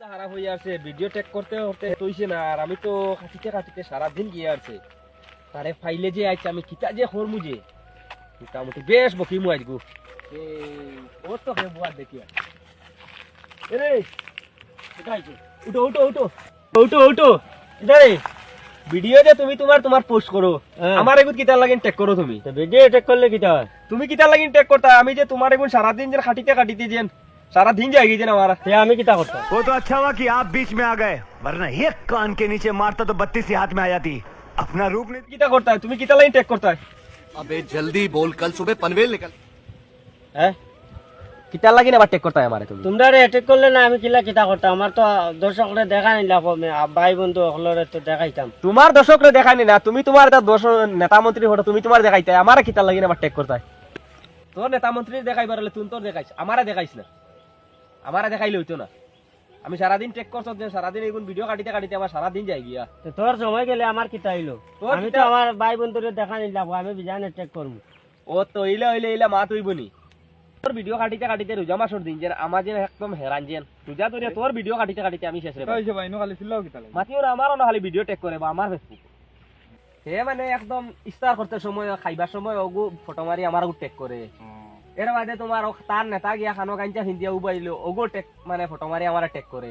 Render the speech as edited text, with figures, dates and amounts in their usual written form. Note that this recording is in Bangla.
খারাপ হয়ে আছে, ভিডিও টেক করতে করতে হইছে না, আর আমি তো কাটিতে কাটিতে সারাদিন গিয়ে আছে। তারে ফাইলে যে আইছে আমি কিতা যে করমু যে মোটামুটি বেশ বকিমু আজগু। ওর তো হে বুয়ার দেখি এরে কোথায় উঠো উঠো উঠো উঠো উঠো এটারে ভিডিও যে তুমি তোমার পোস্ট করো, আমার এগুলো কিতা লাগিন টেক করো তুমি ভিডিও টেক করলে কিটা হয়? তুমি কিতা লাগিন টেক করতা, আমি যে তোমার এগুলো সারাদিন যে কাটিতে কাটিতে যেন সারাদিন যাই গিয়ে আমার আমি কিতা করতাম? वो तो अच्छा हुआ कि आप बीच में आ गए, वरना एक कान के नीचे मारता तो 32 ही हाथ में आ जाती। अपना रूप नहीं কিতা করতা, তুমি কিতা লাগিন টেক করতা? अबे जल्दी बोल, कल सुबह पनवेल निकल। হ্যাঁ কিতা লাগিন আবার টেক করতা আমারে তুমি? তোমরা টেক করলে না আমি কিলা কিতা করতাম? আমার তো দর্শকরে দেখা নিলা, ভাই বন্ধু সকলরে তো দেখাইতাম। তোমার দর্শকরে দেখানি না, তুমি তোমার একটা নেতা মন্ত্রী হতো, তুমি তোমার দেখাইতে আমারে কিতা লাগিন আবার টেক করতা? তোর নেতা মন্ত্রী দেখাইবার হলে তুই তোর দেখাইছ, আমারে দেখাইছ না, আমারে দেখাইলে হইতো না। আমি সারাদিন টেক করছ, সারাদিন এগুন ভিডিও কাটিতে কাটিতে আমার সারাদিন যাই গিয়া। তো তোর সময় গেলে আমার কিতা হইলো? তোর আমি তো কিতা- আমার ভাই বন্ধুরে দেখা নিলাম, আমি বিজানে টেক করবো। ও তো ইলা মা তুই বনি তোর ভিডিও কাটিতে কাটিতে রোজা মাসর দিন যেন আমার যেন একদম হেরান যেন রোজা ধরে তোর ভিডিও কাটিতে কাটিতে আমি শেষ রে মাতিও না, আমারও না খালি ভিডিও টেক করে বা আমার ফেসবুক সে মানে একদম ইস্তার করতে সময় খাইবার সময় ওগু ফটো মারি আমার টেক করে। এর বাদে তোমার তার নেতা গিয়া খানো কাঞ্চা হিন্দিয়া উবাইলো ওগো টেক মানে ফটো মারি আমার টেক করে।